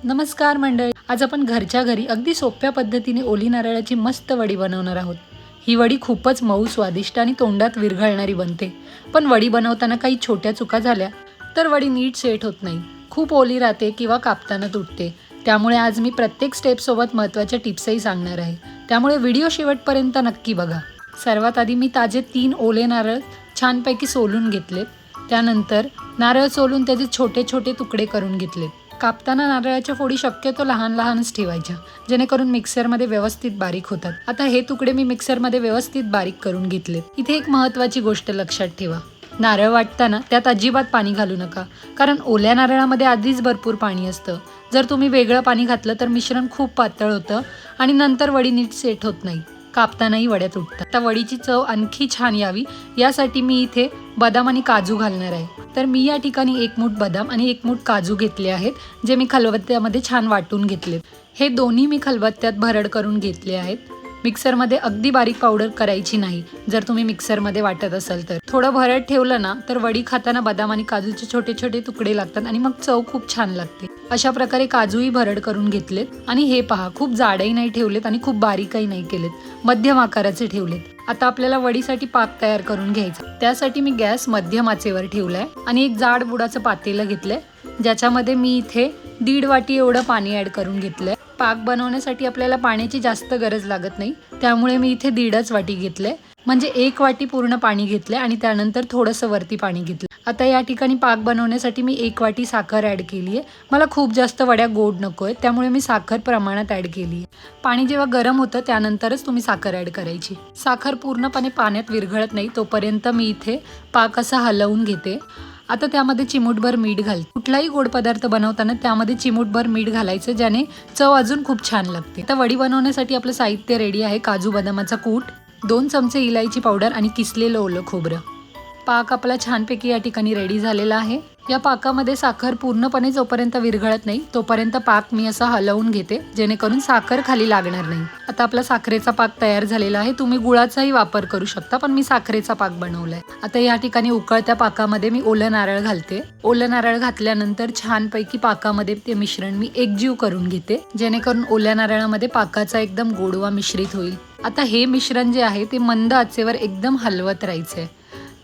नमस्कार मंडळी, आज आपण घरच्या घरी अगदी सोप्या पद्धतीने ओली नारळाची मस्त वडी बनवणार आहोत। ही वडी खूपच मऊ, स्वादिष्ट आणि तोंडात विरघळणारी बनते। पण वडी बनवताना काही छोट्या चुका झाल्या तर वडी नीट सेट होत नाही, खूप ओली राहते किंवा कापताना तुटते। त्यामुळे आज मी प्रत्येक स्टेप सोबत महत्त्वाच्या टिप्सही सांगणार आहे, त्यामुळे व्हिडिओ शेवटपर्यंत नक्की बघा। सर्वात आधी मी ताजे 3 ओले नारळ छानपैकी सोलून घेतलेत। त्यानंतर नारळ सोलून त्याचे छोटे छोटे तुकडे करून घेतलेत। कापताना नारळाच्या फोडी शक्यतो लहान लहानच ठेवायच्या, जेणेकरून मिक्सरमध्ये व्यवस्थित बारीक होतात। आता हे तुकडे मी मिक्सरमध्ये व्यवस्थित बारीक करून घेतलेत। इथे एक महत्त्वाची गोष्ट लक्षात ठेवा, नारळ वाटताना त्यात अजिबात पाणी घालू नका, कारण ओल्या नारळामध्ये आधीच भरपूर पाणी असतं। जर तुम्ही वेगळं पाणी घातलं तर मिश्रण खूप पातळ होतं आणि नंतर वडी नीट सेट होत नाही, कापतानाही वड्या तुटतात। आता वडीची चव आणखी छान यावी यासाठी मी इथे बदाम आणि काजू घालणार आहे। तर मी या ठिकाणी 1 मूठ बदाम आणि 1 मूठ काजू घेतले आहेत, जे मी खलबत्त्यामध्ये छान वाटून घेतलेत। हे दोन्ही मी खलबत्त्यात भरड करून घेतले आहेत। मिक्सरमध्ये अगदी बारीक पावडर करायची नाही, जर तुम्ही मिक्सरमध्ये वाटत असाल तर। थोडं भरड ठेवलं ना तर वडी खाताना बदाम आणि काजूचे छोटे छोटे तुकडे लागतात आणि मग चव खूप छान लागते। अशा प्रकारे काजूही भरड करून घेतलेत आणि हे पहा, खूप जाडही नाही ठेवलेत आणि खूप बारीकही नाही केलेत, मध्यम आकाराचे ठेवलेत। आता आपल्याला वडीसाठी पाक तयार करून घ्यायचा। त्यासाठी मी गॅस मध्यम आचेवर ठेवलाय आणि एक जाड बुडाचं पातेलं घेतलंय, ज्याच्यामध्ये मी इथे 1.5 वाटी एवढं पाणी ऍड करून घेतलंय। पाक बनवण्यासाठी आपल्याला पाण्याची जास्त गरज लागत नाही, त्यामुळे मी इथे 1.5 वाटी घेतलंय, म्हणजे 1 वाटी पूर्ण पाणी घेतलंय आणि त्यानंतर थोडंसं वरती पाणी घेतलं। आता या ठिकाणी पाक बनवण्यासाठी मी 1 वाटी साखर ऍड केली आहे। मला खूप जास्त वड्या गोड नको आहेत, त्यामुळे मी साखर प्रमाणात ऍड केली आहे। पाणी जेव्हा गरम होतं त्यानंतरच तुम्ही साखर ऍड करायची। साखर पूर्णपणे पाण्यात विरघळत नाही तोपर्यंत मी इथे पाक असा हलवून घेते। आता त्यामध्ये चिमूटभर मीठ घाल। कुठलाही गोड पदार्थ बनवताना त्यामध्ये चिमूटभर मीठ घालायचं, ज्याने चव अजून खूप छान लागते। आता वडी बनवण्यासाठी आपलं साहित्य रेडी आहे। काजू बदामाचा कूट, 2 चमचे इलायची पावडर आणि किसलेलं ओलं खोबरं। पाक आपला छानपैकी या ठिकाणी रेडी झालेला आहे। या पाकामध्ये साखर पूर्णपणे जोपर्यंत विरघळत नाही तोपर्यंत पाक मी असा हलवून घेते, जेणेकरून साखर खाली लागणार नाही। आता आपला साखरेचा पाक तयार झालेला आहे। तुम्ही गुळाचाही वापर करू शकता, पण मी साखरेचा पाक बनवलाय। आता या ठिकाणी उकळत्या पाकामध्ये मी ओलं नारळ घालते। ओलं नारळ घातल्यानंतर छानपैकी पाकामध्ये ते मिश्रण मी एकजीव करून घेते, जेणेकरून ओल्या नारळामध्ये पाकाचा एकदम गोडवा मिश्रित होईल। आता हे मिश्रण जे आहे ते मंद आचेवर एकदम हलवत राहायचंय।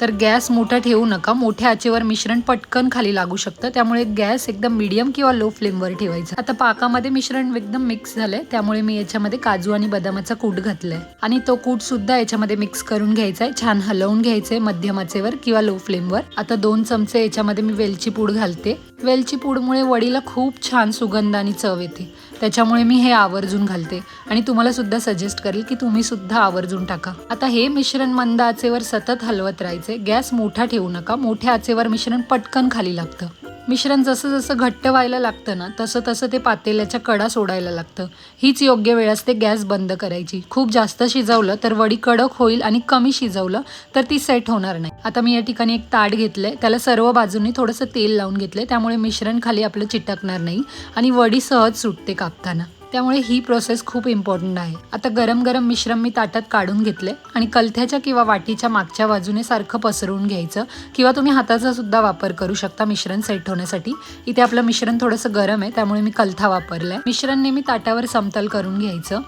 तर गॅस मोठा ठेवू नका, मोठ्या आचेवर मिश्रण पटकन खाली लागू शकतं, त्यामुळे गॅस एकदम मीडियम किंवा लो फ्लेमवर ठेवायचा। आता पाकामध्ये मिश्रण एकदम मिक्स झालंय, त्यामुळे मी याच्यामध्ये काजू आणि बदामाचा कूट घातलाय आणि तो कूट सुद्धा याच्यामध्ये मिक्स करून घ्यायचा आहे। छान हलवून घ्यायचंय मध्यम आचेवर किंवा लो फ्लेमवर। आता 2 चमचे याच्यामध्ये मी वेलची पूड घालते। वेलची पूडमुळे वडीला खूप छान सुगंध आणि चव येते, त्याच्यामुळे मी हे आवर्जून घालते आणि तुम्हाला सुद्धा सजेस्ट करेल की तुम्ही सुद्धा आवर्जून टाका। आता हे मिश्रण मंद आचेवर सतत हलवत राहायचे। गॅस मोठा ठेवू नका, मोठ्या आचेवर मिश्रण पटकन खाली लागतं। मिश्रण जसं जसं घट्ट व्हायला लागतं ना तसं तसं ते पातेल्याच्या कडा सोडायला लागतं। हीच योग्य वेळ असते गॅस बंद करायची। खूप जास्त शिजवलं तर वडी कडक होईल आणि कमी शिजवलं तर ती सेट होणार नाही। आता मी या ठिकाणी एक ताट घेतलंय, त्याला सर्व बाजूंनी थोडंसं तेल लावून घेतलंय, त्यामुळे मिश्रण खाली आपलं चिटकणार नाही आणि वडी सहज सुटते कापताना। त्यामुळे ही प्रोसेस खूप इम्पॉर्टंट आहे। आता गरम गरम मिश्रण मी ताटात काढून घेतले आणि कलथ्याच्या किंवा वाटीच्या मागच्या बाजूने सारखं पसरवून घ्यायचं, किंवा तुम्ही हाताचा सुद्धा वापर करू शकता मिश्रण सेट होण्यासाठी। इथे आपलं मिश्रण थोडंसं गरम आहे, त्यामुळे मी कलथा वापरलाय। मिश्रण नेहमी ताटावर समतल करून घ्यायचं,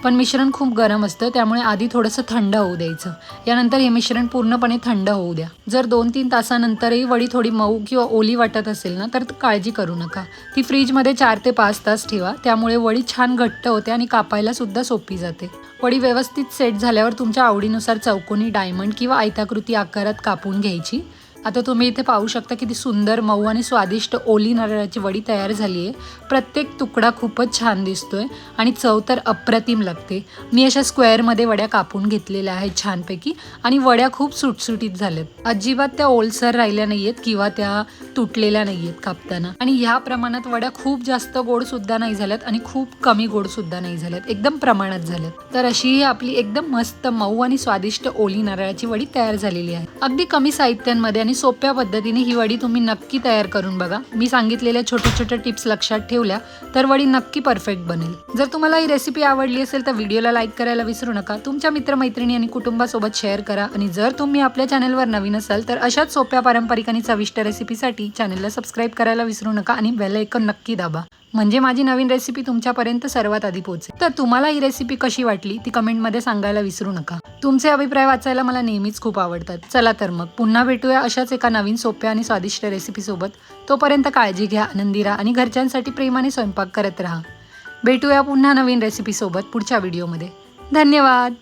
पण मिश्रण खूप गरम असतं, त्यामुळे आधी थोडंसं थंड होऊ द्यायचं। यानंतर हे मिश्रण पूर्णपणे थंड होऊ द्या। जर 2-3 तासानंतरही वडी थोडी मऊ किंवा ओली वाटत असेल ना तर काळजी करू नका, ती फ्रीजमध्ये 4 ते 5 तास ठेवा, त्यामुळे वडी छान घट्ट होते आणि कापायला सुद्धा सोपी जाते। वडी व्यवस्थित सेट झाल्यावर तुमच्या आवडीनुसार चौकोनी, डायमंड किंवा आयताकृती आकारात कापून घ्यायची। आता तुम्ही इथे पाहू शकता किती सुंदर, मऊ आणि स्वादिष्ट ओली नारळाची वडी तयार झाली आहे। प्रत्येक तुकडा खूपच छान दिसतोय आणि चव तर अप्रतिम लागते। मी अशा स्क्वेअरमध्ये वड्या कापून घेतलेल्या आहेत छानपैकी आणि वड्या खूप सुटसुटीत झाल्यात। अजिबात त्या ओलसर राहिल्या नाहीयेत किंवा त्या तुटलेल्या नाहीयेत कापताना। आणि ह्या प्रमाणात वड्या खूप जास्त गोड सुद्धा नाही झाल्यात आणि खूप कमी गोड सुद्धा नाही झाल्यात, एकदम प्रमाणात झाल्यात। तर अशी ही आपली एकदम मस्त, मऊ आणि स्वादिष्ट ओली नारळाची वडी तयार झालेली आहे। अगदी कमी साहित्यांमध्ये आणि सोप्या पद्धतीने ही वडी तुम्ही नक्की तयार करून बघा. मी सांगितलेल्या छोट्या छोट्या टिप्स लक्षात ठेवल्या तर वडी नक्की परफेक्ट बनेल. जर तुम्हाला ही रेसिपी आवडली असेल तर व्हिडिओला लाईक करायला विसरू नका. तुमच्या मित्रमैत्रिणी आणि कुटुंबासोबत शेअर करा आणि जर तुम्ही आपल्या चॅनलवर नवीन असाल तर अशाच सोप्या पारंपरिक आणि चविष्ट रेसिपीसाठी चॅनलला सबस्क्राईब करायला विसरू नका आणि बेल आयकॉन नक्की दाबा, म्हणजे माझी नवीन रेसिपी तुमच्यापर्यंत सर्वात आधी पोहोचेल. तर तुम्हाला ही रेसिपी कशी वाटली ती कमेंटमध्ये सांगायला विसरू नका. तुमचे अभिप्राय वाचायला मला नेहमीच खूप आवडतात. चला तर मग पुन्हा भेटूया अशाच एका नवीन सोप्या आणि स्वादिष्ट रेसिपी सोबत. तोपर्यंत काळजी घ्या, आनंदी राहा आणि घरच्यांसाठी प्रेमाने स्वयंपाक करत राहा. भेटूया पुन्हा नवीन रेसिपी सोबत पुढच्या व्हिडिओमध्ये. धन्यवाद.